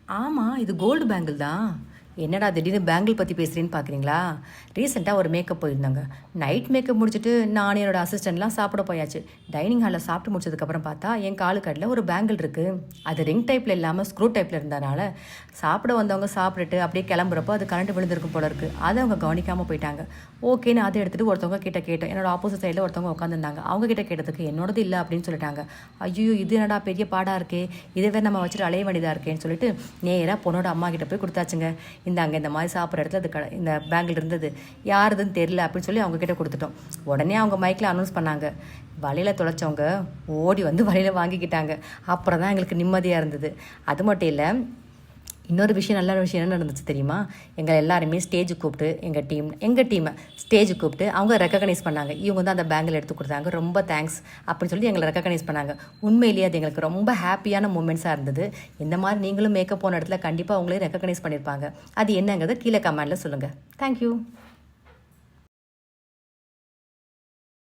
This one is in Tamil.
ஆமாம், இது கோல்டு பேங்கிள் தான். என்னடா திடீர்னு பேங்கிள் பற்றி பேசுகிறேன்னு பார்க்குறீங்களா? ரீசெண்டாக ஒரு மேக்கப் போயிருந்தாங்க. நைட் மேக்கப் முடிச்சுட்டு நான் என்னோட அசிஸ்டண்ட்லாம் சாப்பிட போயாச்சு. டைனிங் ஹாலில் சாப்பிட்டு முடிச்சதுக்கப்புறம் பார்த்தா என் காலுக்கடியில் ஒரு பேங்கிள் இருக்குது. அது ரிங் டைப்பில் இல்லாமல் ஸ்க்ரூ டைப்பில் இருந்தனால சாப்பிட வந்தவங்க சாப்பிட்டுட்டு அப்படியே கிளம்புறப்போ அது கரண்ட் விழுந்திருக்கும் போல இருக்குது. அதை அவங்க கவனிக்காமல் போயிட்டாங்க. ஓகேன்னு அதை எடுத்துகிட்டு ஒருத்தவங்க கிட்ட கேட்டோம். என்னோட ஆப்போசிட் சைடில் ஒருத்தவங்க உட்காந்துருந்தாங்க. அவங்க கிட்ட கேட்டதுக்கு என்னோடது இல்லை அப்படின்னு சொல்லிட்டாங்க. ஐயோ, இது என்னடா பெரிய பாடாக இருக்கே, இதே நம்ம வச்சுட்டு அலைய வேண்டியதாக இருக்கேன்னு சொல்லிட்டு நேராக பொண்ணோட அம்மா கிட்ட போய் கொடுத்தாச்சுங்க. அங்கே இந்த மாதிரி சாப்பிட்ற இடத்துல அது இந்த பேங்கில் இருந்தது, யாருதுன்னு தெரில அப்படின்னு சொல்லி அவங்கக்கிட்ட கொடுத்துட்டோம். உடனே அவங்க மைக்கில் அனௌன்ஸ் பண்ணாங்க. வலையில் தொலைச்சவங்க ஓடி வந்து வலையில் வாங்கிக்கிட்டாங்க. அப்புறம் தான் எங்களுக்கு நிம்மதியாக இருந்தது. அது மட்டும் இல்லை, இன்னொரு விஷயம், நல்ல விஷயம் என்ன நடந்துச்சு தெரியுமா? எங்கள் எல்லாருமே ஸ்டேஜுக்கு கூப்பிட்டு எங்கள் டீமை ஸ்டேஜுக்கு கூப்பிட்டு அவங்க ரெக்கக்னைஸ் பண்ணாங்க. இவங்க தான் அந்த பேங்கில் எடுத்து கொடுத்தாங்க, ரொம்ப தேங்க்ஸ் அப்படின்னு சொல்லி எங்களை ரெக்கக்னைஸ் பண்ணாங்க. உண்மையிலேயே அது எங்களுக்கு ரொம்ப ஹாப்பியான மூமெண்ட்ஸாக இருந்தது. இந்த மாதிரி நீங்களும் மேக்கப் போன இடத்துல கண்டிப்பாக அவங்களே ரெக்கக்னைஸ் பண்ணியிருப்பாங்க. அது என்னங்கிறத கீழே கமெண்டில் சொல்லுங்கள். தேங்க்யூ.